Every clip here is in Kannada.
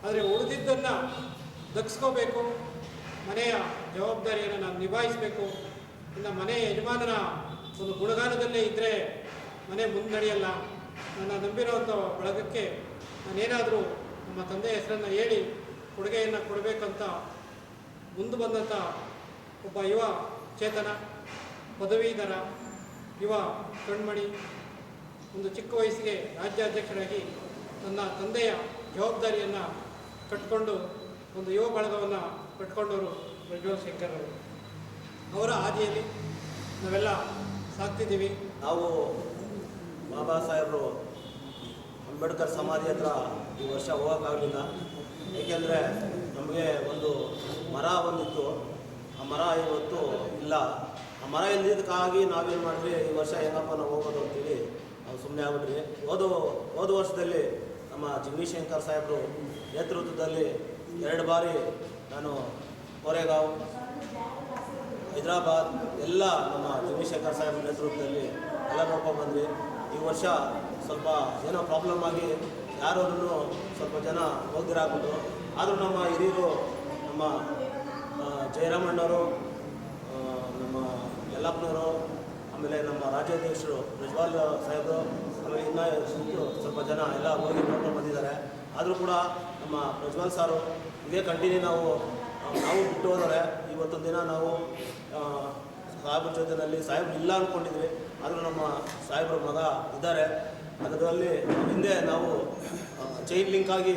ಆದರೆ ಉಳಿದಿದ್ದನ್ನು ದಕ್ಸ್ಕೋಬೇಕು, ಮನೆಯ ಜವಾಬ್ದಾರಿಯನ್ನು ನಾನು ನಿಭಾಯಿಸಬೇಕು. ಇನ್ನು ಮನೆಯ ಯಜಮಾನನ ಒಂದು ಗುಣಗಾನದಲ್ಲೇ ಇದ್ದರೆ ಮನೆ ಮುನ್ನಡೆಯಲ್ಲ. ನನ್ನ ನಂಬಿರುವಂಥ ಬಳಗಕ್ಕೆ ನಾನೇನಾದರೂ ನಮ್ಮ ತಂದೆಯ ಹೆಸರನ್ನು ಹೇಳಿ ಕೊಡುಗೆಯನ್ನು ಕೊಡಬೇಕಂತ ಮುಂದೆ ಬಂದಂಥ ಒಬ್ಬ ಯುವ ಚೇತನ, ಪದವೀಧರ ಯುವ ಕಣ್ಮಣಿ, ಒಂದು ಚಿಕ್ಕ ವಯಸ್ಸಿಗೆ ರಾಜ್ಯಾಧ್ಯಕ್ಷರಾಗಿ ನನ್ನ ತಂದೆಯ ಜವಾಬ್ದಾರಿಯನ್ನು ಕಟ್ಕೊಂಡು ಒಂದು ಯುವ ಬಳಗವನ್ನು ಕಟ್ಕೊಂಡವರು ಪ್ರಜ್ವಲ್ ಶಂಕರ್ ಅವರು. ಅವರ ಹಾದಿಯಲ್ಲಿ ನಾವೆಲ್ಲ ಸಾಕ್ತಿದ್ದೀವಿ. ನಾವು ಬಾಬಾ ಸಾಹೇಬರು ಅಂಬೇಡ್ಕರ್ ಸಮಾಧಿ ಹತ್ರ ಈ ವರ್ಷ ಹೋಗೋಕ್ಕಾಗಲಿಲ್ಲ. ಏಕೆಂದರೆ ನಮಗೆ ಒಂದು ಮರ ಬಂದಿತ್ತು, ಆ ಮರ ಇವತ್ತು ಇಲ್ಲ. ಆ ಮರ ಇಲ್ಲದಕ್ಕಾಗಿ ನಾವೇನು ಮಾಡಿದ್ವಿ, ಈ ವರ್ಷ ಹೆಂಗಪ್ಪ ನಾವು ಹೋಗೋದು ಅಂತೇಳಿ ನಾವು ಸುಮ್ಮನೆ ಆಗ್ಬಿಟ್ರಿ. ಹೋದ ವರ್ಷದಲ್ಲಿ ನಮ್ಮ ಜಗದೀಶಂಕರ್ ಸಾಹೇಬರು ನೇತೃತ್ವದಲ್ಲಿ 2 ಬಾರಿ ನಾನು ಕೋರೆಗಾಂವ್, ಹೈದರಾಬಾದ್ ಎಲ್ಲ ನಮ್ಮ ಜಗದೀಶಂಕರ್ ಸಾಹೇಬ್ರ ನೇತೃತ್ವದಲ್ಲಿ ಎಲ್ಲ ನೋಡ್ಕೊಂಡು ಬಂದ್ವಿ. ಈ ವರ್ಷ ಸ್ವಲ್ಪ ಏನೋ ಪ್ರಾಬ್ಲಮ್ ಆಗಿ ಯಾರೂ ಸ್ವಲ್ಪ ಜನ ಹೋಗ್ದಿರಾಗ್ಬಿಟ್ಟು, ಆದರೂ ನಮ್ಮ ಹಿರಿಯರು, ನಮ್ಮ ಜಯರಾಮಣ್ಣವರು, ನಮ್ಮ ಯಲ್ಲಪ್ಪನವರು, ಆಮೇಲೆ ನಮ್ಮ ರಾಜ್ಯಾಧ್ಯಕ್ಷರು ಪ್ರಜ್ವಲ್ ಸಾಹೇಬರು, ಆಮೇಲೆ ಇನ್ನೂ ಸ್ವಲ್ಪ ಜನ ಎಲ್ಲ ಹೋಗಿ ನೋಡ್ಕೊಂಡು ಬಂದಿದ್ದಾರೆ. ಆದರೂ ಕೂಡ ನಮ್ಮ ಪ್ರಜ್ವಲ್ ಸಾರು ಇದೇ ಕಂಟಿನ್ಯೂ ನಾವು ಬಿಟ್ಟು ಹೋದರೆ ಇವತ್ತೊಂದು ದಿನ ನಾವು ಸಾಹೇಬ್ರ ಜೊತೆಯಲ್ಲಿ ಸಾಹೇಬ್ರು ಇಲ್ಲ ಅಂದ್ಕೊಂಡಿದ್ವಿ. ಆದರೂ ನಮ್ಮ ಸಾಹೇಬ್ರ ಮಗ ಇದ್ದಾರೆ. ಅದರಲ್ಲಿ ಹಿಂದೆ ನಾವು ಚೈನ್ ಲಿಂಕ್ ಆಗಿ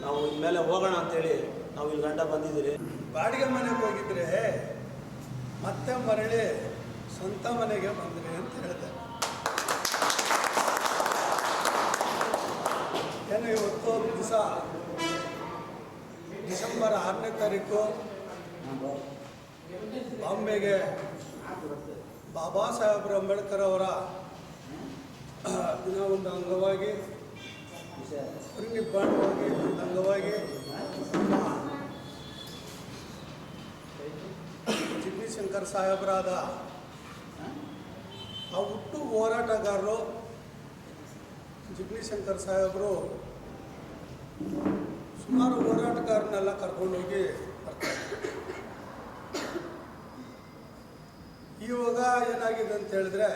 ನಾವು ಇನ್ಮೇಲೆ ಹೋಗೋಣ ಅಂತೇಳಿ ನಾವು ಇಲ್ಲಿ ಗಂಟ ಬಂದಿದ್ದೀರಿ. ಬಾಡಿಗೆ ಮನೆಗೆ ಹೋಗಿದ್ರೆ ಮತ್ತೆ ಮರಳಿ ಸ್ವಂತ ಮನೆಗೆ ಬಂದ್ರಿ ಅಂತ ಹೇಳಿದೆ. ಏನು ಇವತ್ತು ದಿವಸ ಡಿಸೆಂಬರ್ 6ನೇ ತಾರೀಕು ಬಾಂಬೆಗೆ ಬಾಬಾ ಸಾಹೇಬ್ ಅಂಬೇಡ್ಕರ್ ಅವರ ದಿನ ಒಂದು ಅಂಗವಾಗಿ, ಪರಿನಿಬ್ಬಾಣವಾಗಿ ಒಂದು ಅಂಗವಾಗಿ ಜಗದೀಶಂಕರ್ ಸಾಹೇಬರಾದ ಆ ಹುಟ್ಟು ಹೋರಾಟಗಾರರು ಜಗದೀಶಂಕರ್ ಸಾಹೇಬರು ಸುಮಾರು ಹೋರಾಟಗಾರನ್ನೆಲ್ಲ ಕರ್ಕೊಂಡೋಗಿ ಬರ್ತಾರೆ. ಇವಾಗ ಏನಾಗಿದೆ ಅಂತ ಹೇಳಿದ್ರೆ,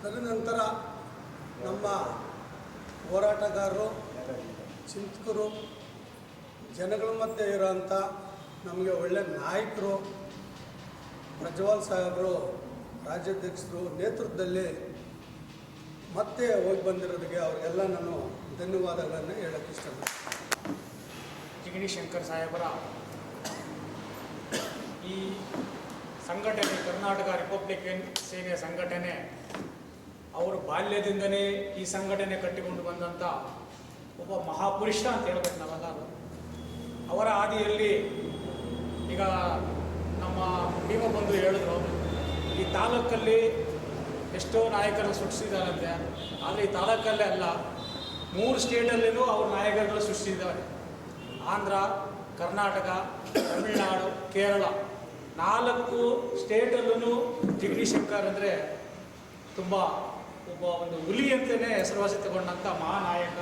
ತದನಂತರ ನಮ್ಮ ಹೋರಾಟಗಾರರು, ಚಿಂತಕರು, ಜನಗಳ ಮಧ್ಯೆ ಇರೋಂಥ ನಮಗೆ ಒಳ್ಳೆ ನಾಯಕರು ಪ್ರಜ್ವಲ್ ಸಾಹೇಬರು ರಾಜ್ಯಾಧ್ಯಕ್ಷರು ನೇತೃತ್ವದಲ್ಲಿ ಮತ್ತೆ ಹೋಗಿ ಬಂದಿರೋದಕ್ಕೆ ಅವರಿಗೆಲ್ಲ ನಾನು ಧನ್ಯವಾದಗಳನ್ನು ಹೇಳೋಕ್ಕೆ ಇಷ್ಟಪಡ್ತೀನಿ. ಜಗದೀಶಂಕರ್ ಸಾಹೇಬರ ಈ ಸಂಘಟನೆ, ಕರ್ನಾಟಕ ರಿಪಬ್ಲಿಕನ್ ಸೇನೆಯ ಸಂಘಟನೆ, ಅವರು ಬಾಲ್ಯದಿಂದಲೇ ಈ ಸಂಘಟನೆ ಕಟ್ಟಿಕೊಂಡು ಬಂದಂಥ ಒಬ್ಬ ಮಹಾಪುರುಷ ಅಂತ ಹೇಳ್ಬೇಕು ನಾವೆಲ್ಲರೂ. ಅವರ ಹಾದಿಯಲ್ಲಿ ಈಗ ನಮ್ಮ ಭೀಮಬಂಧು ಹೇಳಿದ್ರು, ಈ ತಾಲೂಕಲ್ಲಿ ಎಷ್ಟೋ ನಾಯಕರನ್ನು ಸೃಷ್ಟಿಸಿದಾರಂತೆ. ಆದರೆ ಈ ತಾಲೂಕಲ್ಲೇ ಅಲ್ಲ, 3 ಸ್ಟೇಟಲ್ಲಿಯೂ ಅವ್ರ ನಾಯಕರುಗಳು ಸೃಷ್ಟಿಸಿದ್ದಾರೆ. ಆಂಧ್ರ, ಕರ್ನಾಟಕ, ತಮಿಳುನಾಡು, ಕೇರಳ 4 ಸ್ಟೇಟಲ್ಲೂ ಜಗದೀಶಂಕರ್ ಅಂದರೆ ತುಂಬ ಒಂದು ಹುಲಿ ಅಂತಲೇ ಹೆಸರುವಾಸಿ ತಗೊಂಡಂಥ ಮಹಾನಾಯಕ.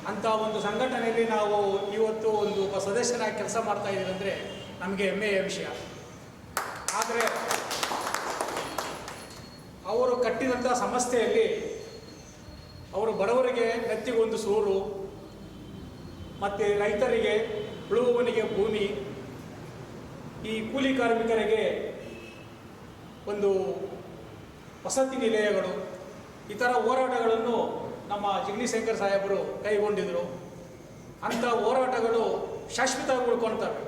ಅಂಥ ಒಂದು ಸಂಘಟನೆಯಲ್ಲಿ ನಾವು ಇವತ್ತು ಒಬ್ಬ ಸದಸ್ಯನಾಗಿ ಕೆಲಸ ಮಾಡ್ತಾ ಇದ್ದೀವಿ ಅಂದರೆ ನಮಗೆ ಹೆಮ್ಮೆಯ ವಿಷಯ. ಆದರೆ ಅವರು ಕಟ್ಟಿದಂಥ ಸಂಸ್ಥೆಯಲ್ಲಿ ಅವರು ಬಡವರಿಗೆ ನೆತ್ತಿಗೊಂದು ಸೂರು, ಮತ್ತು ರೈತರಿಗೆ ಉಳುವವನಿಗೆ ಭೂಮಿ, ಈ ಕೂಲಿ ಕಾರ್ಮಿಕರಿಗೆ ಒಂದು ವಸತಿ ನಿಲಯಗಳು, ಈ ಥರ ಹೋರಾಟಗಳನ್ನು ನಮ್ಮ ಜಗದೀಶಂಕರ್ ಸಾಹೇಬರು ಕೈಗೊಂಡಿದ್ದರು. ಅಂಥ ಹೋರಾಟಗಳು ಶಾಶ್ವತವಾಗಿ ಉಳ್ಕೊಳ್ತವೆ.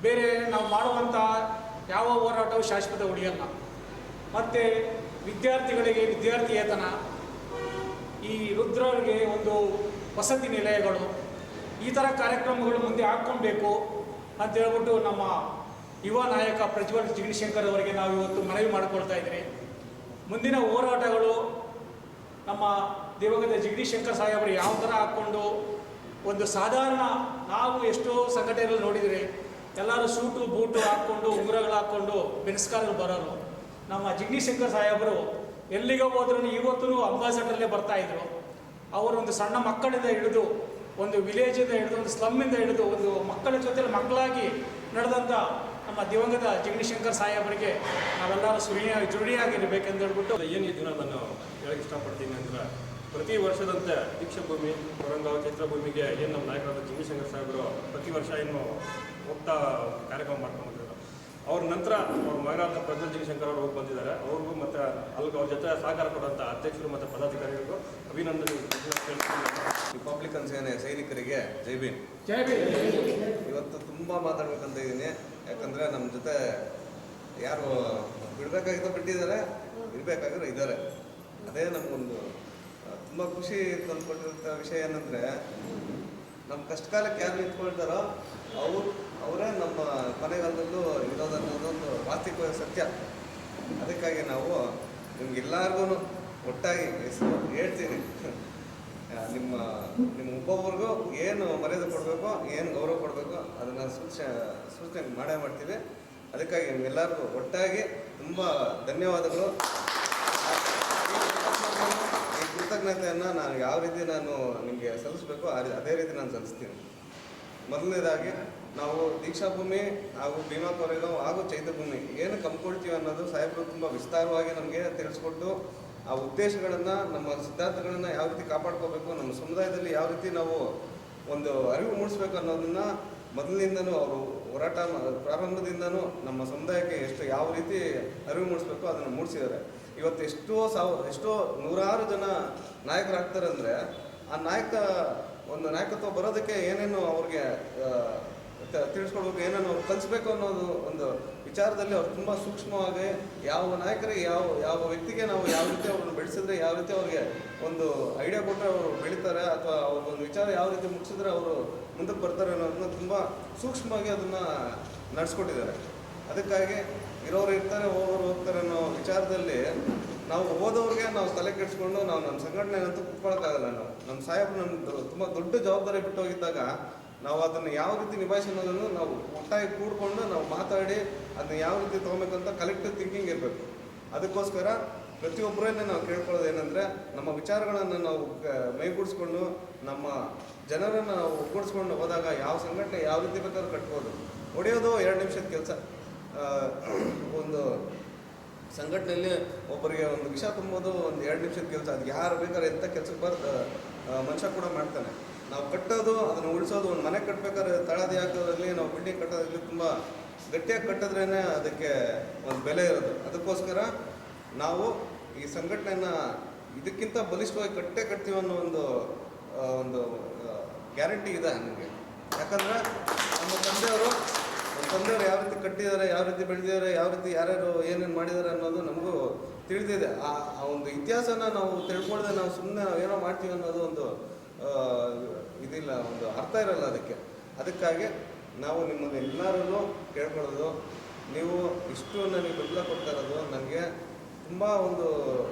ಬೇರೆ ನಾವು ಮಾಡುವಂಥ ಯಾವ ಹೋರಾಟವು ಶಾಶ್ವತ ಉಳಿಯಲ್ಲ. ಮತ್ತು ವಿದ್ಯಾರ್ಥಿಗಳಿಗೆ ವಿದ್ಯಾರ್ಥಿಯೇತನ, ಈ ವೃದ್ಧರಿಗೆ ಒಂದು ವಸತಿ ನಿಲಯಗಳು, ಈ ಥರ ಕಾರ್ಯಕ್ರಮಗಳು ಮುಂದೆ ಹಾಕ್ಕೊಳ್ಬೇಕು ಅಂತ ಹೇಳ್ಬಿಟ್ಟು ನಮ್ಮ ಯುವ ನಾಯಕ ಪ್ರಜ್ವಲ್ ಜಗದೀಶಂಕರ್ ಅವರಿಗೆ ನಾವು ಇವತ್ತು ಮನವಿ ಮಾಡಿಕೊಳ್ತಾ ಇದ್ದೀವಿ. ಮುಂದಿನ ಹೋರಾಟಗಳು ನಮ್ಮ ದಿವಂಗತ ಜಗದೀಶ್ ಶಂಕರ್ ಸಾಹೇಬರು ಯಾವ ಥರ ಹಾಕ್ಕೊಂಡು ಒಂದು ಸಾಧಾರಣ ನಾವು ಎಷ್ಟೋ ಸಂಘಟನೆಗಳು ನೋಡಿದರೆ ಎಲ್ಲರೂ ಸೂಟು ಬೂಟು ಹಾಕ್ಕೊಂಡು ಉಂಗುರಗಳು ಹಾಕ್ಕೊಂಡು ಬೆನ್ಸ್ಕಾರಲ್ಲಿ ಬರೋರು. ನಮ್ಮ ಜಗದೀಶ್ ಶಂಕರ್ ಸಾಹೇಬರು ಎಲ್ಲಿಗೆ ಹೋದ್ರೂ ಇವತ್ತು ಅಂಬಾಸಡರಲ್ಲೇ ಬರ್ತಾಯಿದ್ರು. ಅವರು ಒಂದು ಸಣ್ಣ ಮಕ್ಕಳಿಂದ ಹಿಡಿದು ಒಂದು ವಿಲೇಜಿಂದ ಹಿಡಿದು ಒಂದು ಸ್ಲಮ್ಮಿಂದ ಹಿಡಿದು ಒಂದು ಮಕ್ಕಳ ಜೊತೆಲಿ ಮಕ್ಕಳಾಗಿ ನಡೆದಂಥ ನಮ್ಮ ದಿವಂಗತ ಜಗದೀಶ್ ಶಂಕರ್ ಸಾಹೇಬರಿಗೆ ನಾವೆಲ್ಲರೂ ಋಣಿಯಾಗಿರ್ಬೇಕೆಂದು ಹೇಳ್ಬಿಟ್ಟು ಏನು ಈ ದಿನ ನಾನು ಹೇಳಕ್ಕೆ ಇಷ್ಟಪಡ್ತೀನಿ ಅಂದ್ರೆ, ಪ್ರತಿ ವರ್ಷದಂತೆ ದೀಕ್ಷಾಭೂಮಿ ಕೊರಂಗಾವ್ ಚೈತ್ರಭೂಮಿಗೆ ಏನು ನಮ್ಮ ನಾಯಕರಾದ ಜಗದೀಶ್ ಶಂಕರ್ ಸಾಹೇಬರು ಪ್ರತಿ ವರ್ಷ ಏನು ಹೋಗ್ತಾ ಕಾರ್ಯಕ್ರಮ ಮಾಡ್ಕೊಂಡು ಬಂದಿದ್ದಾರೆ. ಅವ್ರ ನಂತರ ಅವ್ರ ಮಗನಾದ ಪ್ರಜ್ವಲ್ ಜಗದೀಶ್ ಶಂಕರ್ ಅವರು ಹೋಗಿ ಬಂದಿದ್ದಾರೆ. ಅವ್ರಿಗೂ ಮತ್ತು ಅಲ್ಲಿಗೆ ಅವ್ರ ಜೊತೆ ಸಹಕಾರ ಕೊಡುವಂಥ ಅಧ್ಯಕ್ಷರು ಮತ್ತು ಪದಾಧಿಕಾರಿಗಳಿಗೂ ಅಭಿನಂದನೆ ರಿಪಬ್ಲಿಕನ್ ಸೇನೆ ಸೈನಿಕರಿಗೆ ಜೈ ಭೀಮ್. ಜೈ ಭೀಮ್. ಇವತ್ತು ತುಂಬ ಮಾತಾಡ್ಬೇಕಂತ ಇದ್ದೀನಿ. ಯಾಕಂದರೆ ನಮ್ಮ ಜೊತೆ ಯಾರು ಬಿಡಬೇಕಾಗಿದ್ದೋ ಬಿಟ್ಟಿದ್ದಾರೆ, ಇರಬೇಕಾಗಿರೋ ಇದ್ದಾರೆ. ಅದೇ ನಮಗೊಂದು ತುಂಬ ಖುಷಿ ತಂದುಕೊಟ್ಟಿರೋಂಥ ವಿಷಯ ಏನಂದರೆ, ನಮ್ಮ ಕಷ್ಟ ಕಾಲಕ್ಕೆ ಯಾರು ನಿಂತ್ಕೊಳ್ತಾರೋ ಅವರೇ ನಮ್ಮ ಕೊನೆಗಾಲದಲ್ಲೂ ಇರೋದನ್ನೋದೊಂದು ವಾಸ್ತವಿಕ ಸತ್ಯ. ಅದಕ್ಕಾಗಿ ನಾವು ನಿಮ್ಗೆಲ್ಲರಿಗೂ ಒಟ್ಟಾಗಿ ಹೇಳ್ತೀನಿ, ನಿಮ್ಮ ಒಬ್ಬೊಬ್ರಿಗೂ ಏನು ಮರ್ಯಾದೆ ಕೊಡಬೇಕು, ಏನು ಗೌರವ ಕೊಡಬೇಕು ಅದನ್ನು ಸೂಚನೆ ಮಾಡೇ ಮಾಡ್ತೀವಿ. ಅದಕ್ಕಾಗಿ ನಿಮ್ಗೆಲ್ಲರಿಗೂ ಒಟ್ಟಾಗಿ ತುಂಬ ಧನ್ಯವಾದಗಳು. ಈ ಕೃತಜ್ಞತೆಯನ್ನು ನಾನು ಯಾವ ರೀತಿ ನಿಮಗೆ ಸಲ್ಲಿಸಬೇಕು ಅದೇ ರೀತಿ ನಾನು ಸಲ್ಲಿಸ್ತೀನಿ. ಮೊದಲನೇದಾಗಿ ನಾವು ದೀಕ್ಷಾಭೂಮಿ ಹಾಗೂ ಭೀಮಾ ಕೊರೆಗಾಂವ್ ಹಾಗೂ ಚೈತ್ರಭೂಮಿ ಏನು ಕಂಪ್ಕೊಳ್ತೀವಿ ಅನ್ನೋದು ಸಾಹೇಬರು ತುಂಬ ವಿಸ್ತಾರವಾಗಿ ನಮಗೆ ತಿಳಿಸ್ಕೊಟ್ಟು ಆ ಉದ್ದೇಶಗಳನ್ನು, ನಮ್ಮ ಸಿದ್ಧಾಂತಗಳನ್ನು ಯಾವ ರೀತಿ ಕಾಪಾಡ್ಕೋಬೇಕು, ನಮ್ಮ ಸಮುದಾಯದಲ್ಲಿ ಯಾವ ರೀತಿ ನಾವು ಒಂದು ಅರಿವು ಮೂಡಿಸ್ಬೇಕು ಅನ್ನೋದನ್ನು ಮೊದಲಿನಿಂದನೂ ಅವರು ಹೋರಾಟ ಪ್ರಾರಂಭದಿಂದನೂ ನಮ್ಮ ಸಮುದಾಯಕ್ಕೆ ಯಾವ ರೀತಿ ಅರಿವು ಮೂಡಿಸ್ಬೇಕು ಅದನ್ನು ಮೂಡಿಸಿದ್ದಾರೆ. ಇವತ್ತು ಎಷ್ಟೋ ನೂರಾರು ಜನ ನಾಯಕರಾಗ್ತಾರೆ ಅಂದರೆ, ಆ ಒಂದು ನಾಯಕತ್ವ ಬರೋದಕ್ಕೆ ಏನೇನು ಅವ್ರಿಗೆ ತಿಳಿಸ್ಕೊಡ್ಬೇಕು, ಏನೇನು ಅವ್ರು ಕಲಿಸ್ಬೇಕು ಅನ್ನೋದು ಒಂದು ವಿಚಾರದಲ್ಲಿ ಅವ್ರು ತುಂಬ ಸೂಕ್ಷ್ಮವಾಗಿ ಯಾವ ನಾಯಕರಿಗೆ ಯಾವ ವ್ಯಕ್ತಿಗೆ ನಾವು ಯಾವ ರೀತಿ ಅವ್ರನ್ನ ಬೆಳೆಸಿದ್ರೆ, ಯಾವ ರೀತಿ ಅವ್ರಿಗೆ ಒಂದು ಐಡಿಯಾ ಕೊಟ್ಟರೆ ಅವರು ಬೆಳೀತಾರೆ, ಅಥವಾ ಅವ್ರಿಗೊಂದು ವಿಚಾರ ಯಾವ ರೀತಿ ಮುಗಿಸಿದ್ರೆ ಅವರು ಮುಂದಕ್ಕೆ ಬರ್ತಾರೆ ಅನ್ನೋದನ್ನ ತುಂಬ ಸೂಕ್ಷ್ಮವಾಗಿ ಅದನ್ನು ನಡೆಸ್ಕೊಟ್ಟಿದ್ದಾರೆ. ಅದಕ್ಕಾಗಿ ಇರೋರು ಇರ್ತಾರೆ, ಹೋಗೋರು ಹೋಗ್ತಾರೆ ಅನ್ನೋ ವಿಚಾರದಲ್ಲಿ ನಾವು ಹೋದವ್ರಿಗೆ ನಾವು ತಲೆ ಕೆಡಿಸ್ಕೊಂಡು ನಮ್ಮ ಸಂಘಟನೆ ಅಂತೂ ಕುತ್ಕೊಳ್ಳೋಕ್ಕಾಗಲ್ಲ. ನಮ್ಮ ಸಾಹೇಬರು ನಮ್ದು ತುಂಬ ದೊಡ್ಡ ಜವಾಬ್ದಾರಿ ಬಿಟ್ಟು ಹೋಗಿದ್ದಾಗ ನಾವು ಅದನ್ನು ಯಾವ ರೀತಿ ನಿಭಾಯಿಸೋದನ್ನು ನಾವು ಒಟ್ಟಾಗಿ ಕೂಡ್ಕೊಂಡು ನಾವು ಮಾತಾಡಿ ಅದನ್ನ ಯಾವ ರೀತಿ ತೊಗೊಬೇಕಂತ ಕಲೆಕ್ಟಿವ್ ಥಿಂಕಿಂಗ್ ಇರಬೇಕು. ಅದಕ್ಕೋಸ್ಕರ ಪ್ರತಿಯೊಬ್ಬರನ್ನೇ ನಾವು ಕೇಳ್ಕೊಳ್ಳೋದು ಏನಂದರೆ, ನಮ್ಮ ವಿಚಾರಗಳನ್ನು ನಾವು ಮೈಗೂಡಿಸ್ಕೊಂಡು ನಮ್ಮ ಜನರನ್ನು ನಾವು ಒಗ್ಗೂಡಿಸ್ಕೊಂಡು ಹೋದಾಗ ಯಾವ ಸಂಘಟನೆ ಯಾವ ರೀತಿ ಬೇಕಾದ್ರೂ ಕಟ್ಬೋದು. ಹೊಡೆಯೋದು 2 ನಿಮಿಷದ ಕೆಲಸ. ಒಂದು ಸಂಘಟನೆಯಲ್ಲಿ ಒಬ್ಬರಿಗೆ ಒಂದು ವಿಷ ತುಂಬೋದು ಒಂದು 2 ನಿಮಿಷದ ಕೆಲಸ. ಅದು ಯಾರು ಬೇಕಾದ್ರೆ ಎಂಥ ಕೆಲಸಕ್ಕೆ ಮನುಷ್ಯ ಕೂಡ ಮಾಡ್ತಾನೆ. ನಾವು ಕಟ್ಟೋದು, ಅದನ್ನು ಉಳಿಸೋದು, ಒಂದು ಮನೆ ಕಟ್ಟಬೇಕಾದ್ರೆ ತಳದಿ ಹಾಕೋದ್ರಲ್ಲಿ, ನಾವು ಬಿಲ್ಡಿಂಗ್ ಕಟ್ಟೋದ್ರಲ್ಲಿ ತುಂಬ ಗಟ್ಟಿಯಾಗಿ ಕಟ್ಟಿದ್ರೇ ಅದಕ್ಕೆ ಒಂದು ಬೆಲೆ ಇರೋದು. ಅದಕ್ಕೋಸ್ಕರ ನಾವು ಈ ಸಂಘಟನೆಯನ್ನು ಇದಕ್ಕಿಂತ ಬಲಿಷ್ಠವಾಗಿ ಕಟ್ತೀವಿ ಅನ್ನೋ ಒಂದು ಗ್ಯಾರಂಟಿ ಇದೆ ನನಗೆ. ಯಾಕಂದರೆ ನಮ್ಮ ತಂದೆಯವರು ಯಾವ ರೀತಿ ಕಟ್ಟಿದ್ದಾರೆ, ಯಾವ ರೀತಿ ಬೆಳೆದಿದ್ದಾರೆ, ಯಾವ ರೀತಿ ಯಾರ್ಯಾರು ಏನೇನು ಮಾಡಿದ್ದಾರೆ ಅನ್ನೋದು ನಮಗೂ ತಿಳಿದಿದೆ. ಆ ಒಂದು ಇತಿಹಾಸನ ನಾವು ತಿಳ್ಕೊಳ್ಳದೆ ನಾವು ಸುಮ್ಮನೆ ಏನೋ ಮಾಡ್ತೀವಿ ಅನ್ನೋದು ಒಂದು ಇದಿಲ್ಲ, ಒಂದು ಅರ್ಥ ಇರಲ್ಲ ಅದಕ್ಕೆ. ಅದಕ್ಕಾಗಿ ನಾವು ನಿಮ್ಮನ್ನು ಎಲ್ಲರೂ ಕೇಳ್ಕೊಳ್ಳೋದು, ನೀವು ಇಷ್ಟು ನನಗೆ ಬೆಂಬಲ ಕೊಡ್ತಾ ಇರೋದು ನನಗೆ ತುಂಬ ಒಂದು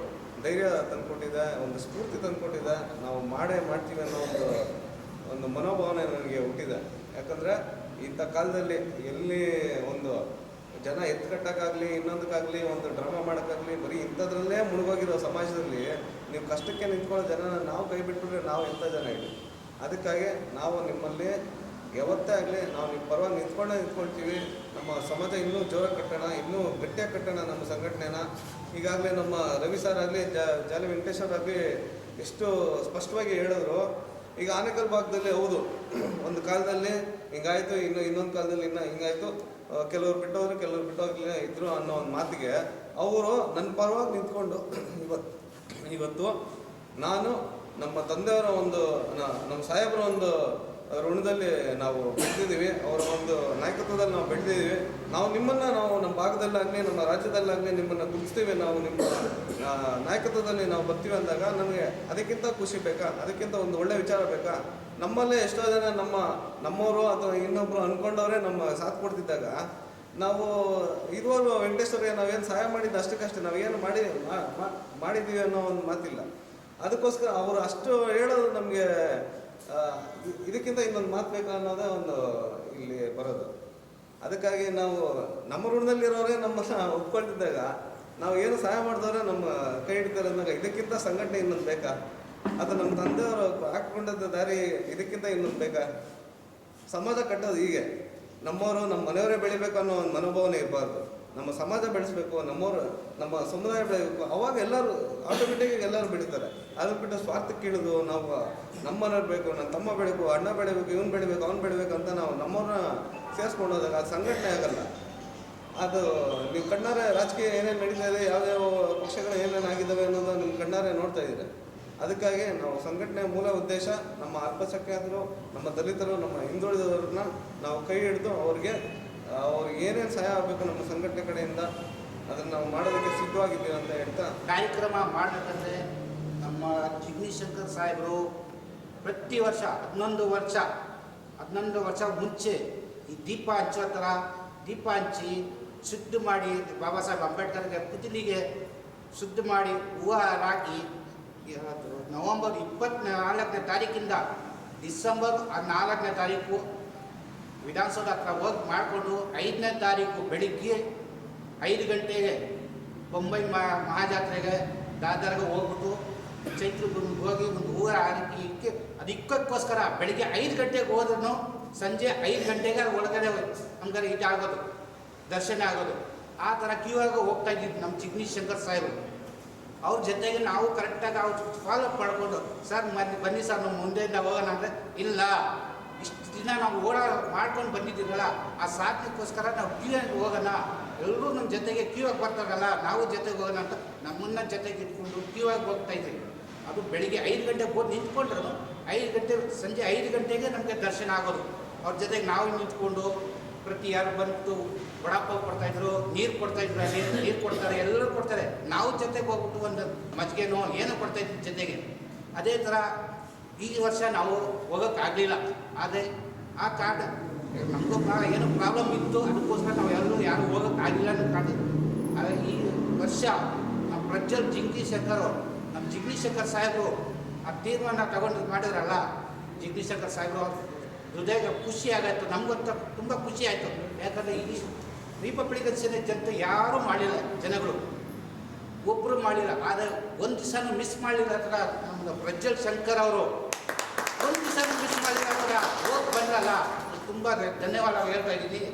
ಧೈರ್ಯ ತಂದುಕೊಟ್ಟಿದೆ, ಒಂದು ಸ್ಫೂರ್ತಿ ತಂದುಕೊಟ್ಟಿದೆ. ನಾವು ಮಾಡ್ತೀವಿ ಅನ್ನೋ ಒಂದು ಮನೋಭಾವನೆ ನನಗೆ ಹುಟ್ಟಿದೆ. ಯಾಕಂದರೆ ಇಂಥ ಕಾಲದಲ್ಲಿ ಎಲ್ಲಿ ಒಂದು ಜನ ಎತ್ಕಟ್ಟಕ್ಕಾಗಲಿ, ಇನ್ನೊಂದಕ್ಕಾಗಲಿ, ಒಂದು ಡ್ರಾಮಾ ಮಾಡೋಕ್ಕಾಗಲಿ, ಬರೀ ಇಂಥದ್ರಲ್ಲೇ ಮುಳುಗೋಗಿರೋ ಸಮಾಜದಲ್ಲಿ ನೀವು ಕಷ್ಟಕ್ಕೆ ನಿಂತ್ಕೊಳ್ಳೋ ಜನನ ನಾವು ಕೈ ಬಿಟ್ಬಿಟ್ರೆ ನಾವು ಎಂಥ ಜನ ಹೇಳಿ. ಅದಕ್ಕಾಗಿ ನಾವು ನಿಮ್ಮಲ್ಲಿ ಯಾವತ್ತೇ ಆಗಲಿ ನಾವು ನಿಮ್ಮ ಪರವಾಗಿ ನಿಂತ್ಕೊಳ್ತೀವಿ. ನಮ್ಮ ಸಮಾಜ ಇನ್ನೂ ಜೋರಾಗಿ ಕಟ್ಟೋಣ, ಇನ್ನೂ ಗಟ್ಟಿಯಾಗಿ ಕಟ್ಟೋಣ ನಮ್ಮ ಸಂಘಟನೆನ. ಈಗಾಗಲೇ ನಮ್ಮ ರವಿ ಸರ್ ಆಗಲಿ, ಜಾಲಿ ವೆಂಕಟೇಶ್ವರ ಆಗಲಿ ಎಷ್ಟು ಸ್ಪಷ್ಟವಾಗಿ ಹೇಳಿದ್ರು. ಈಗ ಆನೇಕಲ್ ಭಾಗದಲ್ಲಿ ಹೌದು, ಒಂದು ಕಾಲದಲ್ಲಿ ಹಿಂಗಾಯಿತು, ಇನ್ನೊಂದು ಕಾಲದಲ್ಲಿ ಹಿಂಗಾಯಿತು, ಕೆಲವರು ಬಿಟ್ಟೋದ್ರು, ಕೆಲವರು ಬಿಟ್ಟೋಗ್ಲಿಲ್ಲ ಇದ್ರು ಅನ್ನೋ ಒಂದು ಮಾತಿಗೆ ಅವರು ನನ್ನ ಪರವಾಗಿ ನಿಂತ್ಕೊಂಡು ಇವತ್ತು ನಾನು ನಮ್ಮ ತಂದೆಯವರ ನಮ್ಮ ಸಾಹೇಬರ ಒಂದು ಋಣದಲ್ಲಿ ನಾವು ಬೆಳೆದಿದ್ದೀವಿ, ಅವರ ಒಂದು ನಾಯಕತ್ವದಲ್ಲಿ ನಾವು ಬೆಳೆದಿದ್ದೀವಿ. ನಾವು ನಮ್ಮ ಭಾಗದಲ್ಲಾಗಲಿ, ನಮ್ಮ ರಾಜ್ಯದಲ್ಲಾಗಲಿ ನಿಮ್ಮನ್ನು ಗುರುತಿಸ್ತೀವಿ, ನಾವು ನಿಮ್ಮ ನಾಯಕತ್ವದಲ್ಲಿ ನಾವು ಬರ್ತೀವಿ ಅಂದಾಗ ನನಗೆ ಅದಕ್ಕಿಂತ ಖುಷಿ ಬೇಕಾ? ಅದಕ್ಕಿಂತ ಒಂದು ಒಳ್ಳೆಯ ವಿಚಾರ ಬೇಕಾ? ನಮ್ಮಲ್ಲೇ ಎಷ್ಟೋ ಜನ ನಮ್ಮವರು ಅಥವಾ ಇನ್ನೊಬ್ಬರು ಅಂದ್ಕೊಂಡವರೇ ನಮ್ಮ ಸಾಥ್ ಕೊಡ್ತಿದ್ದಾಗ ನಾವು ಇದುವರೆಗೂ ವೆಂಕಟೇಶ್ವರಿಗೆ ನಾವೇನು ಸಹಾಯ ಮಾಡಿದ್ದು ಅಷ್ಟಕ್ಕಷ್ಟೇ ನಾವೇನು ಮಾಡಿದ್ದೀವಿ ಅನ್ನೋ ಒಂದು ಮಾತಿಲ್ಲ. ಅದಕ್ಕೋಸ್ಕರ ಅವರು ಅಷ್ಟು ಹೇಳೋದು ನಮಗೆ ಇದಕ್ಕಿಂತ ಇನ್ನೊಂದು ಮಾತು ಬೇಕು ಅನ್ನೋದೇ ಒಂದು ಇಲ್ಲಿ ಬರೋದು. ಅದಕ್ಕಾಗಿ ನಾವು ನಮ್ಮ ಋಣದಲ್ಲಿರೋರೇ ನಮ್ಮನ್ನು ಒಪ್ಕೊಳ್ತಿದ್ದಾಗ ನಾವು ಏನು ಸಹಾಯ ಮಾಡಿದವ್ರೆ ನಮ್ಮ ಕೈ ಹಿಡಿತಾರೆ ಅಂದಾಗ ಇದಕ್ಕಿಂತ ಸಂಘಟನೆ ಇನ್ನೊಂದು ಬೇಕಾ? ಅಥವಾ ನಮ್ಮ ತಂದೆಯವರು ಹಾಕ್ಕೊಂಡದ್ದು ದಾರಿ ಇದಕ್ಕಿಂತ ಇನ್ನೊಂದು ಬೇಕಾ? ಸಮಾಜ ಕಟ್ಟೋದು ಹೀಗೆ, ನಮ್ಮವರು ನಮ್ಮ ಮನೆಯವರೇ ಬೆಳಿಬೇಕು ಅನ್ನೋ ಒಂದು ಮನೋಭಾವನೆ ಇರಬಾರ್ದು. ನಮ್ಮ ಸಮಾಜ ಬೆಳೆಸಬೇಕು, ನಮ್ಮ ಸಮುದಾಯ ಬೆಳಿಬೇಕು, ಅವಾಗ ಎಲ್ಲರೂ ಆಟೋಮೆಟಿಕ್ಕಾಗಿ ಎಲ್ಲರೂ ಬೆಳೀತಾರೆ. ಅದು ಬಿಟ್ಟು ಸ್ವಾರ್ಥಕ್ಕೆ ಇಳಿದು ನಾವು ನಮ್ಮ ಮನೆಯವ್ರು ಬೇಕು, ನನ್ನ ತಮ್ಮ ಬೆಳಬೇಕು, ಅಣ್ಣ ಬೆಳಿಬೇಕು, ಇವನು ಬೆಳಿಬೇಕು, ಅವ್ನು ಬೆಳಿಬೇಕು ಅಂತ ನಾವು ನಮ್ಮವ್ರನ್ನ ಸೇರಿಸ್ಕೊಂಡು ಹೋದಾಗ ಅದು ಸಂಘಟನೆ ಆಗಲ್ಲ. ಅದು ನೀವು ಕಣ್ಣಾರೆ ರಾಜಕೀಯ ಏನೇನು ನಡೀತಾ ಇದೆ, ಯಾವ್ಯಾವ ಪಕ್ಷಗಳು ಏನೇನು ಆಗಿದ್ದಾವೆ ಅನ್ನೋದು ನಿಮ್ಮ ಕಣ್ಣಾರೆ ನೋಡ್ತಾ ಇದ್ದೀರಿ. ಅದಕ್ಕಾಗಿ ನಾವು ಸಂಘಟನೆಯ ಮೂಲ ಉದ್ದೇಶ ನಮ್ಮ ಅಲ್ಪಸಂಖ್ಯಾತರು, ನಮ್ಮ ದಲಿತರು, ನಮ್ಮ ಹಿಂದುಳಿದವ್ರನ್ನ ನಾವು ಕೈ ಹಿಡಿದು ಅವ್ರಿಗೆ ಏನೇನು ಸಹಾಯ ಆಗಬೇಕು ನಮ್ಮ ಸಂಘಟನೆ ಕಡೆಯಿಂದ ಅದನ್ನು ನಾವು ಮಾಡೋದಕ್ಕೆ ಸಿದ್ಧವಾಗಿದ್ದೀವಿ ಅಂತ ಹೇಳ್ತಾ ಕಾರ್ಯಕ್ರಮ ಮಾಡಬೇಕಂದ್ರೆ ನಮ್ಮ ಜಿಗ್ನಿ ಶಂಕರ್ ಸಾಹೇಬರು ಪ್ರತಿ ವರ್ಷ 11 ವರ್ಷ ಮುಂಚೆ ಈ ದೀಪ ಹಂಚೋ ಥರ ದೀಪ ಹಂಚಿ ಶುದ್ಧ ಮಾಡಿ ಬಾಬಾ ಸಾಹೇಬ್ ಅಂಬೇಡ್ಕರ್ಗೆ ಪುತ್ಲಿಗೆ ಶುದ್ಧ ಮಾಡಿ ಹೂವು ಹಾಕಿ ನವಂಬರ್ 24ನೇ ತಾರೀಕಿಂದ ಡಿಸೆಂಬರ್ 4ನೇ ತಾರೀಕು ವಿಧಾನಸೌಧ ಹತ್ರ ಹೋಗಿ ಮಾಡಿಕೊಂಡು 5ನೇ ತಾರೀಕು ಬೆಳಿಗ್ಗೆ 5 ಗಂಟೆಗೆ ಬೊಂಬೈ ಮಹಾಜಾತ್ರೆಗೆ ದಾದರ್ಗೆ ಹೋಗ್ಬಿಟ್ಟು ಚೈತ್ರ ಹೋಗಿ ಒಂದು ಹೂವು ಹಾಕಿ ಅದಕ್ಕೋಸ್ಕರ ಬೆಳಿಗ್ಗೆ 5 ಗಂಟೆಗೆ ಹೋದ್ರೂ ಸಂಜೆ 5 ಗಂಟೆಗೆ ಒಳಗಡೆ ನಮ್ಗೆ ಇದಾಗೋದು ದರ್ಶನ ಆಗೋದು. ಆ ಥರ ಕ್ಯೂ ಆಗಿ ಹೋಗ್ತಾ ಇದ್ದಿದ್ದು ನಮ್ಮ ಜಿಗ್ನಿ ಶಂಕರ್ ಸಾಹೇಬರು. ಅವ್ರ ಜೊತೆಗೆ ನಾವು ಕರೆಕ್ಟಾಗಿ ಅವ್ರು ಫಾಲೋ ಅಪ್ ಮಾಡಿಕೊಂಡು ಸರ್ ಬನ್ನಿ ಸರ್ ನಾವು ಮುಂದೆಯಿಂದ ಹೋಗೋಣ ಅಂದರೆ ಇಲ್ಲ, ಇಷ್ಟು ದಿನ ನಾವು ಮಾಡ್ಕೊಂಡು ಬಂದಿದ್ದೀರಲ್ಲ ಆ ಸಾಧನೆಗೋಸ್ಕರ ನಾವು ಕ್ಯೂ ಆಗಿ ಹೋಗೋಣ, ಎಲ್ಲರೂ ನಮ್ಮ ಜೊತೆಗೆ ಕ್ಯೂ ಆಗಿ ಬರ್ತಾರಲ್ಲ ನಾವು ಜೊತೆಗೆ ಹೋಗೋಣ ಅಂತ ನಮ್ಮನ್ನ ಜೊತೆಗೆ ಇಟ್ಕೊಂಡು ಕ್ಯೂ ಆಗಿ ಹೋಗ್ತಾ ಇದ್ವಿ. ಅದು ಬೆಳಿಗ್ಗೆ 5 ಗಂಟೆಗೆ ಹೋಗಿ ನಿಂತ್ಕೊಂಡ್ರು 5 ಗಂಟೆ ಸಂಜೆ 5 ಗಂಟೆಗೆ ನಮಗೆ ದರ್ಶನ ಆಗೋದು. ಅವ್ರ ಜೊತೆಗೆ ನಾವು ನಿಂತ್ಕೊಂಡು ಪ್ರತಿ ಯಾರು ಬಂತು ವಡಾಪಾವ್ ಕೊಡ್ತಾಯಿದ್ರು, ನೀರು ಕೊಡ್ತಾಯಿದ್ರು, ಅಲ್ಲಿ ನೀರು ಕೊಡ್ತಾರೆ, ಎಲ್ಲರೂ ಕೊಡ್ತಾರೆ. ನಾವು ಜೊತೆಗೆ ಹೋಗ್ಬಿಟ್ಟು ಒಂದು ಮಜ್ಜಿಗೆನೋ ಏನೋ ಕೊಡ್ತಾಯಿದ್ವಿ ಜೊತೆಗೆ. ಅದೇ ಥರ ಈ ವರ್ಷ ನಾವು ಹೋಗೋಕ್ಕಾಗಲಿಲ್ಲ. ಆದರೆ ಆ ಕಾರ್ಡ್ ನಮಗೂ ಏನೋ ಪ್ರಾಬ್ಲಮ್ ಇತ್ತು, ಅದಕ್ಕೋಸ್ಕರ ನಾವು ಎಲ್ಲರೂ ಯಾರು ಹೋಗೋಕ್ಕಾಗಲಿಲ್ಲ ಅನ್ನೋ ಕಾರಣ. ಆದರೆ ಈ ವರ್ಷ ನಮ್ಮ ಪ್ರಜ್ವಲ್ ಜಿಗ್ನಿ ಶಂಕರ್ ನಮ್ಮ ಜಿಗ್ನಿ ಶಂಕರ್ ಸಾಹೇಬರು ಆ ತೀರ್ಮಾನ ತಗೊಂಡು ಮಾಡಿದ್ರಲ್ಲ, ಜಿಗ್ನಿ ಶಂಕರ್ ಸಾಹೇಬರು ಹೃದಯ ಖುಷಿ ಆಗಾಯಿತು. ನಮಗಂತೂ ತುಂಬ ಖುಷಿ ಆಯಿತು. ಯಾಕಂದರೆ ಈ ರಿಪಬ್ಲಿಕನ್ ಸೇನೆ ಜನತೆ ಯಾರೂ ಮಾಡಿಲ್ಲ, ಜನಗಳು ಒಬ್ಬರು ಮಾಡಿಲ್ಲ. ಆದರೆ ಒಂದು ದಿವಸನೂ ಮಿಸ್ ಮಾಡಿಲ್ಲ ಥರ ನಮ್ಮದು ಪ್ರಜ್ವಲ್ ಶಂಕರ್ ಅವರು ಒಂದು ದಿವಸನೂ ಮಿಸ್ ಮಾಡಿಲ್ಲ ಥರ ಹೋಗಿ ಬಂದ್ರಲ್ಲ, ತುಂಬ ಧನ್ಯವಾದ ಹೇಳ್ತಾ ಇದ್ದೀನಿ.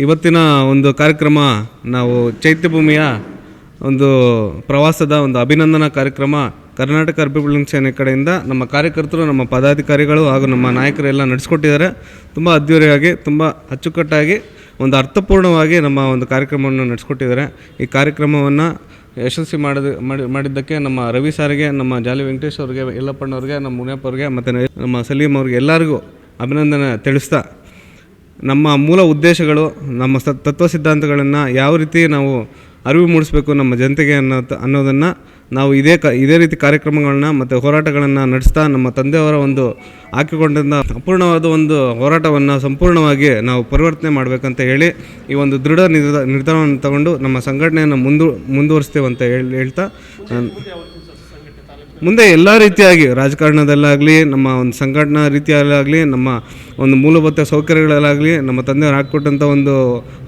ಇವತ್ತಿನ ಒಂದು ಕಾರ್ಯಕ್ರಮ ನಾವು ಚೈತ್ಯಭೂಮಿಯ ಒಂದು ಪ್ರವಾಸದ ಒಂದು ಅಭಿನಂದನಾ ಕಾರ್ಯಕ್ರಮ ಕರ್ನಾಟಕ ರಿಪಬ್ಲಿಕ್ ಸೇನೆ ಕಡೆಯಿಂದ ನಮ್ಮ ಕಾರ್ಯಕರ್ತರು, ನಮ್ಮ ಪದಾಧಿಕಾರಿಗಳು ಹಾಗೂ ನಮ್ಮ ನಾಯಕರೆಲ್ಲ ನಡೆಸ್ಕೊಟ್ಟಿದ್ದಾರೆ. ತುಂಬ ಅದ್ಧೂರಿಯಾಗಿ, ತುಂಬ ಅಚ್ಚುಕಟ್ಟಾಗಿ, ಒಂದು ಅರ್ಥಪೂರ್ಣವಾಗಿ ನಮ್ಮ ಒಂದು ಕಾರ್ಯಕ್ರಮವನ್ನು ನಡೆಸ್ಕೊಟ್ಟಿದ್ದಾರೆ. ಈ ಕಾರ್ಯಕ್ರಮವನ್ನು ಯಶಸ್ವಿ ಮಾಡಿದ್ದಕ್ಕೆ ನಮ್ಮ ರವಿ ಸಾರಿಗೆ, ನಮ್ಮ ಜಾಲಿ ವೆಂಕಟೇಶ್ ಅವ್ರಿಗೆ, ಯಲ್ಲಪ್ಪಣ್ಣವ್ರಿಗೆ, ನಮ್ಮ ಮುನಿಯಪ್ಪ ಅವ್ರಿಗೆ ಮತ್ತು ನಮ್ಮ ಸಲೀಂ ಅವ್ರಿಗೆ ಎಲ್ಲರಿಗೂ ಅಭಿನಂದನೆ ತಿಳಿಸ್ತಾ, ನಮ್ಮ ಮೂಲ ಉದ್ದೇಶಗಳು, ನಮ್ಮ ತತ್ವ ಸಿದ್ಧಾಂತಗಳನ್ನು ಯಾವ ರೀತಿ ನಾವು ಅರಿವು ಮೂಡಿಸಬೇಕು ನಮ್ಮ ಜನತೆಗೆ ಅನ್ನೋದನ್ನು ನಾವು ಇದೇ ರೀತಿ ಕಾರ್ಯಕ್ರಮಗಳನ್ನ ಮತ್ತು ಹೋರಾಟಗಳನ್ನು ನಡೆಸ್ತಾ ನಮ್ಮ ತಂದೆಯವರ ಒಂದು ಹಾಕಿಕೊಂಡಿದ್ದ ಅಪೂರ್ಣವಾದ ಒಂದು ಹೋರಾಟವನ್ನು ಸಂಪೂರ್ಣವಾಗಿ ನಾವು ಪರಿವರ್ತನೆ ಮಾಡಬೇಕಂತ ಹೇಳಿ ಈ ಒಂದು ದೃಢ ನಿರ್ಧಾರವನ್ನು ತಗೊಂಡು ನಮ್ಮ ಸಂಘಟನೆಯನ್ನು ಮುಂದುವರಿಸ್ತೇವೆ ಅಂತ ಹೇಳ್ತಾ, ಮುಂದೆ ಎಲ್ಲ ರೀತಿಯಾಗಿ ರಾಜಕಾರಣದಲ್ಲಾಗಲಿ, ನಮ್ಮ ಒಂದು ಸಂಘಟನಾ ರೀತಿಯಲ್ಲಾಗಲಿ, ನಮ್ಮ ಒಂದು ಮೂಲಭೂತ ಸೌಕರ್ಯಗಳಲ್ಲಾಗಲಿ, ನಮ್ಮ ತಂದೆಯವರು ಹಾಕಿಕೊಟ್ಟಂಥ ಒಂದು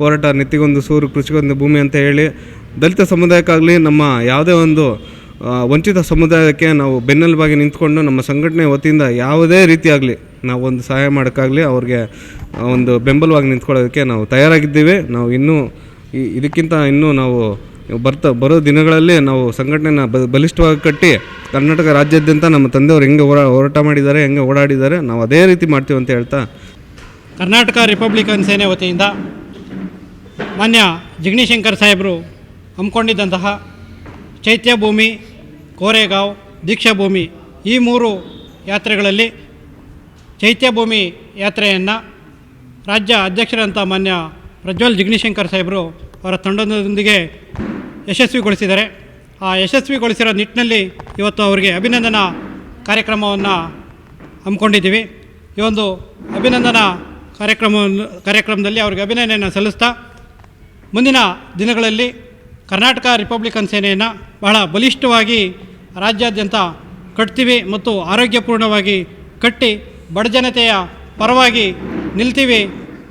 ಹೋರಾಟ, ನೆತ್ತಿಗೊಂದು ಸೂರು ಕೃಷಿಗೊಂದು ಭೂಮಿ ಅಂತ ಹೇಳಿ ದಲಿತ ಸಮುದಾಯಕ್ಕಾಗಲಿ, ನಮ್ಮ ಯಾವುದೇ ಒಂದು ವಂಚಿತ ಸಮುದಾಯಕ್ಕೆ ನಾವು ಬೆನ್ನೆಲುಬಾಗಿ ನಿಂತ್ಕೊಂಡು ನಮ್ಮ ಸಂಘಟನೆ ವತಿಯಿಂದ ಯಾವುದೇ ರೀತಿಯಾಗಲಿ ನಾವು ಒಂದು ಸಹಾಯ ಮಾಡೋಕ್ಕಾಗಲಿ, ಅವ್ರಿಗೆ ಒಂದು ಬೆಂಬಲವಾಗಿ ನಿಂತ್ಕೊಳ್ಳೋದಕ್ಕೆ ನಾವು ತಯಾರಾಗಿದ್ದೀವಿ. ನಾವು ಇನ್ನೂ ಇದಕ್ಕಿಂತ ಇನ್ನೂ ನಾವು ಬರೋ ದಿನಗಳಲ್ಲಿ ನಾವು ಸಂಘಟನೆನ ಬಲಿಷ್ಠವಾಗಿ ಕಟ್ಟಿ ಕರ್ನಾಟಕ ರಾಜ್ಯಾದ್ಯಂತ ನಮ್ಮ ತಂದೆಯವರು ಹೆಂಗೆ ಹೋರಾಟ ಮಾಡಿದ್ದಾರೆ, ಹೆಂಗೆ ಓಡಾಡಿದ್ದಾರೆ, ನಾವು ಅದೇ ರೀತಿ ಮಾಡ್ತೀವಿ ಅಂತ ಹೇಳ್ತಾ, ಕರ್ನಾಟಕ ರಿಪಬ್ಲಿಕನ್ ಸೇನೆ ವತಿಯಿಂದ ಮಾನ್ಯ ಜಿಗ್ನಿಶಂಕರ್ ಸಾಹೇಬರು ಹಮ್ಮಿಕೊಂಡಿದ್ದಂತಹ ಚೈತ್ಯಭೂಮಿ, ಕೋರೆಗಾಂವ್, ದೀಕ್ಷಾಭೂಮಿ ಈ 3 ಯಾತ್ರೆಗಳಲ್ಲಿ ಚೈತ್ಯಭೂಮಿ ಯಾತ್ರೆಯನ್ನು ರಾಜ್ಯ ಅಧ್ಯಕ್ಷರಂಥ ಮಾನ್ಯ ಪ್ರಜ್ವಲ್ ಜಿಗ್ನಿಶಂಕರ್ ಸಾಹೇಬರು ಅವರ ತಂಡದೊಂದಿಗೆ ಯಶಸ್ವಿಗೊಳಿಸಿದ್ದಾರೆ. ಆ ಯಶಸ್ವಿಗೊಳಿಸಿರೋ ನಿಟ್ಟಿನಲ್ಲಿ ಇವತ್ತು ಅವರಿಗೆ ಅಭಿನಂದನಾ ಕಾರ್ಯಕ್ರಮವನ್ನು ಹಮ್ಮಿಕೊಂಡಿದ್ದೀವಿ. ಈ ಒಂದು ಅಭಿನಂದನಾ ಕಾರ್ಯಕ್ರಮದಲ್ಲಿ ಅವ್ರಿಗೆ ಅಭಿನಂದನೆಯನ್ನು ಸಲ್ಲಿಸ್ತಾ, ಮುಂದಿನ ದಿನಗಳಲ್ಲಿ ಕರ್ನಾಟಕ ರಿಪಬ್ಲಿಕನ್ ಸೇನೆಯನ್ನು ಬಹಳ ಬಲಿಷ್ಠವಾಗಿ ರಾಜ್ಯಾದ್ಯಂತ ಕಟ್ತೀವಿ ಮತ್ತು ಆರೋಗ್ಯಪೂರ್ಣವಾಗಿ ಕಟ್ಟಿ ಬಡಜನತೆಯ ಪರವಾಗಿ ನಿಲ್ತೀವಿ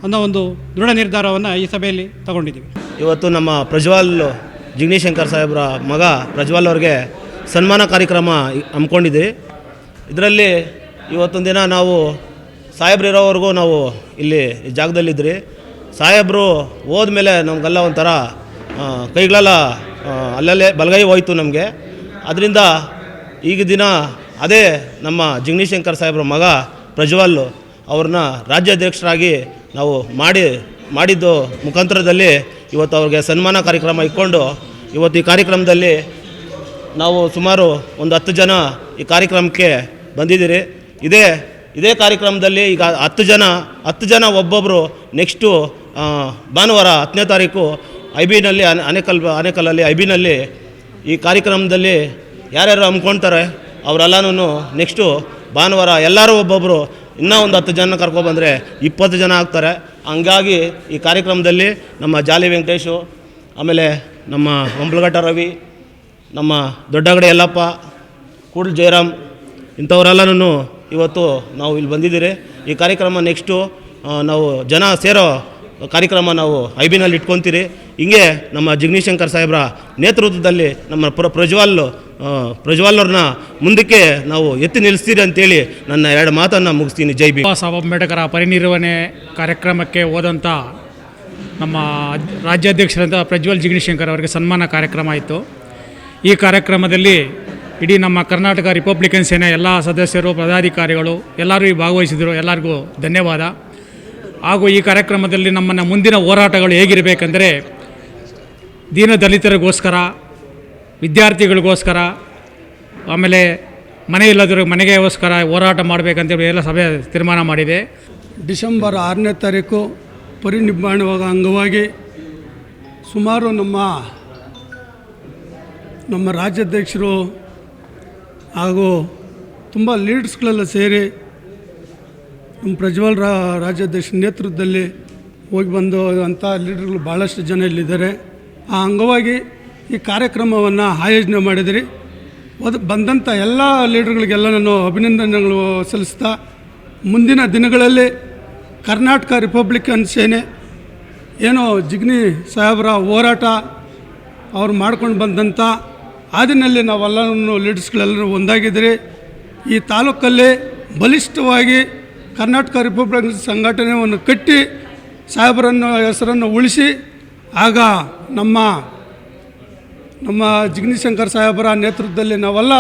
ಅನ್ನೋ ಒಂದು ದೃಢ ನಿರ್ಧಾರವನ್ನು ಈ ಸಭೆಯಲ್ಲಿ ತಗೊಂಡಿದ್ದೀವಿ. ಇವತ್ತು ನಮ್ಮ ಪ್ರಜ್ವಲ್ ಜಿಗ್ನಿಶಂಕರ್ ಸಾಹೇಬ್ರ ಮಗ ಪ್ರಜ್ವಲ್ ಅವ್ರಿಗೆ ಸನ್ಮಾನ ಕಾರ್ಯಕ್ರಮ ಹಮ್ಮಿಕೊಂಡಿದ್ದೀವಿ. ಇದರಲ್ಲಿ ಇವತ್ತೊಂದು ದಿನ ನಾವು ಸಾಹೇಬ್ರು ಇರೋವರೆಗೂ ನಾವು ಇಲ್ಲಿ ಈ ಜಾಗದಲ್ಲಿದ್ರಿ. ಸಾಹೇಬರು ಹೋದ್ಮೇಲೆ ನಮಗೆಲ್ಲ ಒಂಥರ ಕೈಗಳೆಲ್ಲ ಅಲ್ಲಲ್ಲೇ ಬಲಗೈ ಹೋಯ್ತು ನಮಗೆ. ಅದರಿಂದ ಈಗ ದಿನ ಅದೇ ನಮ್ಮ ಜಿಗ್ನಿಶಂಕರ್ ಸಾಹೇಬ್ರ ಮಗ ಪ್ರಜ್ವಲ್ ಅವ್ರನ್ನ ರಾಜ್ಯಾಧ್ಯಕ್ಷರಾಗಿ ನಾವು ಮಾಡಿದ್ದು ಮುಖಾಂತರದಲ್ಲಿ ಇವತ್ತು ಅವ್ರಿಗೆ ಸನ್ಮಾನ ಕಾರ್ಯಕ್ರಮ ಇಟ್ಕೊಂಡು ಇವತ್ತು ಈ ಕಾರ್ಯಕ್ರಮದಲ್ಲಿ ನಾವು ಸುಮಾರು ಒಂದು 10 ಜನ ಈ ಕಾರ್ಯಕ್ರಮಕ್ಕೆ ಬಂದಿದ್ದೀರಿ. ಇದೇ ಕಾರ್ಯಕ್ರಮದಲ್ಲಿ ಈಗ 10 ಜನ ಒಬ್ಬೊಬ್ಬರು ನೆಕ್ಸ್ಟು ಭಾನುವಾರ 10ನೇ ತಾರೀಕು ಐಬಿನಲ್ಲಿ ಆನೇಕಲ್ಲಲ್ಲಿ ಐಬಿನಲ್ಲಿ ಈ ಕಾರ್ಯಕ್ರಮದಲ್ಲಿ ಯಾರ್ಯಾರು ಹಮ್ಮಿಕೊಳ್ತಾರೆ ಅವರೆಲ್ಲನೂ ನೆಕ್ಸ್ಟು ಭಾನುವಾರ ಎಲ್ಲರೂ ಒಬ್ಬೊಬ್ಬರು ಇನ್ನೂ ಒಂದು 10 ಜನ ಕರ್ಕೊಬಂದರೆ 20 ಜನ ಆಗ್ತಾರೆ. ಹಂಗಾಗಿ ಈ ಕಾರ್ಯಕ್ರಮದಲ್ಲಿ ನಮ್ಮ ಜಾಲಿ ವೆಂಕಟೇಶು, ಆಮೇಲೆ ನಮ್ಮ ಹೊಂಬಲಘಟ್ಟ ರವಿ, ನಮ್ಮ ದೊಡ್ಡಗಡೆ ಯಲ್ಲಪ್ಪ, ಕೂಡ್ಲು ಜಯರಾಮ್ ಇಂಥವರೆಲ್ಲನೂ ಇವತ್ತು ನಾವು ಇಲ್ಲಿ ಬಂದಿದ್ದೀರಿ. ಈ ಕಾರ್ಯಕ್ರಮ ನೆಕ್ಸ್ಟು ನಾವು ಜನ ಸೇರೋ ಕಾರ್ಯಕ್ರಮ ನಾವು ಐಬಿನಲ್ಲಿ ಇಟ್ಕೊತೀರಿ. ಹಿಂಗೆ ನಮ್ಮ ಜಿಗ್ನಿಶಂಕರ್ ಸಾಹೇಬ್ರ ನೇತೃತ್ವದಲ್ಲಿ ನಮ್ಮ ಪ್ರಜ್ವಲ್ರನ್ನ ಮುಂದಕ್ಕೆ ನಾವು ಎತ್ತಿ ನಿಲ್ಲಿಸ್ತೀರಿ ಅಂತೇಳಿ ನನ್ನ 2 ಮಾತನ್ನು ಮುಗಿಸ್ತೀನಿ. ಜೈ ಭೀಮ್. ಸಾಹೇಬ್ ಅಂಬೇಡ್ಕರ ಪರಿನಿರ್ವಹಣೆ ಕಾರ್ಯಕ್ರಮಕ್ಕೆ ಹೋದಂಥ ನಮ್ಮ ರಾಜ್ಯಾಧ್ಯಕ್ಷರಂಥ ಪ್ರಜ್ವಲ್ ಜಿಗ್ನಿಶಂಕರ್ ಅವರಿಗೆ ಸನ್ಮಾನ ಕಾರ್ಯಕ್ರಮ ಆಯಿತು. ಈ ಕಾರ್ಯಕ್ರಮದಲ್ಲಿ ಇಡೀ ನಮ್ಮ ಕರ್ನಾಟಕ ರಿಪಬ್ಲಿಕನ್ ಸೇನೆ ಎಲ್ಲ ಸದಸ್ಯರು, ಪದಾಧಿಕಾರಿಗಳು ಎಲ್ಲರೂ ಭಾಗವಹಿಸಿದರು. ಎಲ್ಲರಿಗೂ ಧನ್ಯವಾದ. ಹಾಗೂ ಈ ಕಾರ್ಯಕ್ರಮದಲ್ಲಿ ನಮ್ಮನ್ನು ಮುಂದಿನ ಹೋರಾಟಗಳು ಹೇಗಿರಬೇಕೆಂದರೆ, ದೀನ ದಲಿತರಿಗೋಸ್ಕರ, ವಿದ್ಯಾರ್ಥಿಗಳಿಗೋಸ್ಕರ, ಆಮೇಲೆ ಮನೆ ಇಲ್ಲದವ್ರಿಗೆ ಮನೆಗೋಸ್ಕರ ಹೋರಾಟ ಮಾಡಬೇಕಂತೇಳಿ ಎಲ್ಲ ಸಭೆ ತೀರ್ಮಾನ ಮಾಡಿದೆ. ಡಿಸೆಂಬರ್ 6ನೇ ತಾರೀಕು ಪರಿನಿರ್ವಾಣದ ಅಂಗವಾಗಿ ಸುಮಾರು ನಮ್ಮ ರಾಜ್ಯಾಧ್ಯಕ್ಷರು ಹಾಗೂ ತುಂಬ ಲೀಡರ್ಸ್ಗಳೆಲ್ಲ ಸೇರಿ ನಮ್ಮ ಪ್ರಜ್ವಲ್ ರಾಜ್ಯಾಧ್ಯಕ್ಷ ನೇತೃತ್ವದಲ್ಲಿ ಹೋಗಿ ಬಂದು ಅಂಥ ಲೀಡರ್ಗಳು ಭಾಳಷ್ಟು ಜನ ಇಲ್ಲಿದ್ದಾರೆ. ಆ ಅಂಗವಾಗಿ ಈ ಕಾರ್ಯಕ್ರಮವನ್ನು ಆಯೋಜನೆ ಮಾಡಿದಿರಿ. ಬಂದಂಥ ಎಲ್ಲ ಲೀಡರ್ಗಳಿಗೆಲ್ಲ ನಾನು ಅಭಿನಂದನೆಗಳು ಸಲ್ಲಿಸ್ತಾ, ಮುಂದಿನ ದಿನಗಳಲ್ಲಿ ಕರ್ನಾಟಕ ರಿಪಬ್ಲಿಕನ್ ಸೇನೆ ಏನೋ ಜಿಗ್ನಿ ಸಾಹೇಬರ ಹೋರಾಟ ಅವ್ರು ಮಾಡ್ಕೊಂಡು ಬಂದಂಥ ಹಾದಿನಲ್ಲಿ ನಾವೆಲ್ಲರೂ ಲೀಡರ್ಸ್ಗಳೆಲ್ಲರೂ ಒಂದಾಗಿದ್ದೀರಿ. ಈ ತಾಲೂಕಲ್ಲಿ ಬಲಿಷ್ಠವಾಗಿ ಕರ್ನಾಟಕ ರಿಪಬ್ಲಿಕ್ ಸಂಘಟನೆಯನ್ನು ಕಟ್ಟಿ ಸಾಹೇಬರನ್ನು ಹೆಸರನ್ನು ಉಳಿಸಿ ಆಗ ನಮ್ಮ ಜಿಗ್ನಿಶಂಕರ್ ಸಾಹೇಬರ ನೇತೃತ್ವದಲ್ಲಿ ನಾವೆಲ್ಲ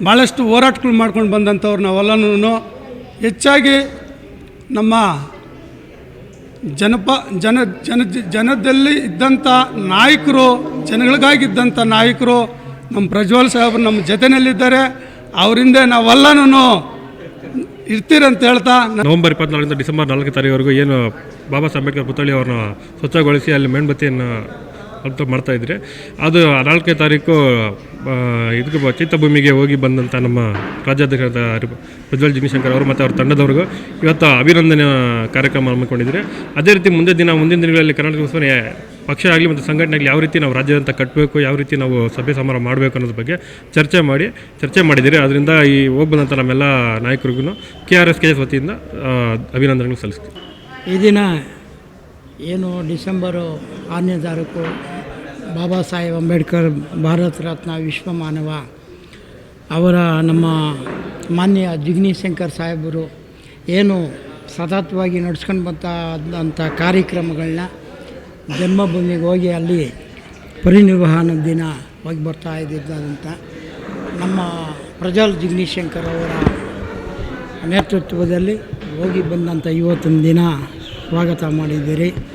ಭಾಳಷ್ಟು ಹೋರಾಟಗಳು ಮಾಡ್ಕೊಂಡು ಬಂದಂಥವ್ರು ನಾವೆಲ್ಲನೂ ಹೆಚ್ಚಾಗಿ ನಮ್ಮ ಜನದಲ್ಲಿ ಇದ್ದಂಥ ನಾಯಕರು, ಜನಗಳಿಗಾಗಿದ್ದಂಥ ನಾಯಕರು ನಮ್ಮ ಪ್ರಜ್ವಲ್ ಸಾಹೇಬರು ನಮ್ಮ ಜೊತೆಯಲ್ಲಿದ್ದಾರೆ. ಅವರಿಂದ ನಾವೆಲ್ಲನೂ ಇರ್ತೀರಂತ ಹೇಳ್ತಾ ನವೆಂಬರ್ 24ರಿಂದ ಡಿಸೆಂಬರ್ 4ನೇ ತಾರೀಕುವರೆಗೂ ಏನು ಬಾಬಾ ಸಾಹೇಬ್ ಅಂಬೇಡ್ಕರ್ ಪುತ್ಥಳಿ ಅವ್ರನ್ನ ಸ್ವಚ್ಛಗೊಳಿಸಿ ಅಲ್ಲಿ ಮೇಣಬತ್ತಿಯನ್ನು ಅಂತ ಮಾಡ್ತಾಯಿದ್ರೆ, ಅದು 4ನೇ ತಾರೀಕು ಇದಕ್ಕೆ ಚೈತ್ಯಭೂಮಿಗೆ ಹೋಗಿ ಬಂದಂಥ ನಮ್ಮ ರಾಜ್ಯಾಧ್ಯಕ್ಷರಾದ ಪ್ರಜ್ವಲ್ ಜಿಗ್ನಿಶಂಕರ್ ಅವರು ಮತ್ತು ಅವ್ರ ತಂಡದವ್ರಿಗೂ ಇವತ್ತು ಅಭಿನಂದನೆ ಕಾರ್ಯಕ್ರಮ ಹಮ್ಮಿಕೊಂಡಿದ್ದಾರೆ. ಅದೇ ರೀತಿ ಮುಂದಿನ ದಿನಗಳಲ್ಲಿ ಕರ್ನಾಟಕ ಪಕ್ಷ ಆಗಲಿ ಮತ್ತು ಸಂಘಟನೆ ಆಗಲಿ ಯಾವ ರೀತಿ ನಾವು ರಾಜ್ಯದಂತ ಕಟ್ಟಬೇಕು, ಯಾವ ರೀತಿ ನಾವು ಸಭೆ ಸಮಾರಂಭ ಮಾಡಬೇಕು ಅನ್ನೋದ್ರ ಬಗ್ಗೆ ಚರ್ಚೆ ಮಾಡಿದ್ದೀರಿ. ಅದರಿಂದ ಈ ಹೋಗಿ ಬಂದಂಥ ನಮ್ಮೆಲ್ಲ ನಾಯಕರಿಗೂ KRS ವತಿಯಿಂದ ಅಭಿನಂದನೆಗಳು ಸಲ್ಲಿಸ್ತೀವಿ. ಈ ದಿನ ಏನು ಡಿಸೆಂಬರು 6ನೇ ತಾರೀಕು ಬಾಬಾ ಸಾಹೇಬ್ ಅಂಬೇಡ್ಕರ್ ಭಾರತ ರತ್ನ ವಿಶ್ವಮಾನವ ಅವರ ನಮ್ಮ ಮಾನ್ಯ ಜಿಗ್ನಿಶಂಕರ್ ಸಾಹೇಬರು ಏನು ಸತತವಾಗಿ ನಡ್ಸ್ಕೊಂಡು ಬಂದಂಥ ಕಾರ್ಯಕ್ರಮಗಳನ್ನ ಜನ್ಮಭೂಮಿಗೆ ಹೋಗಿ ಅಲ್ಲಿ ಪರಿನಿರ್ವಹಣಾ ದಿನ ಹೋಗಿ ಬರ್ತಾ ಇದ್ದಿದ್ದಂಥ ನಮ್ಮ ಪ್ರಜ್ವಲ್ ಜಿಗ್ನಿಶಂಕರ್ ಅವರ ನೇತೃತ್ವದಲ್ಲಿ ಹೋಗಿ ಬಂದಂಥ ಇವತ್ತಿನ ದಿನ ಸ್ವಾಗತ ಮಾಡಿದ್ದೀರಿ.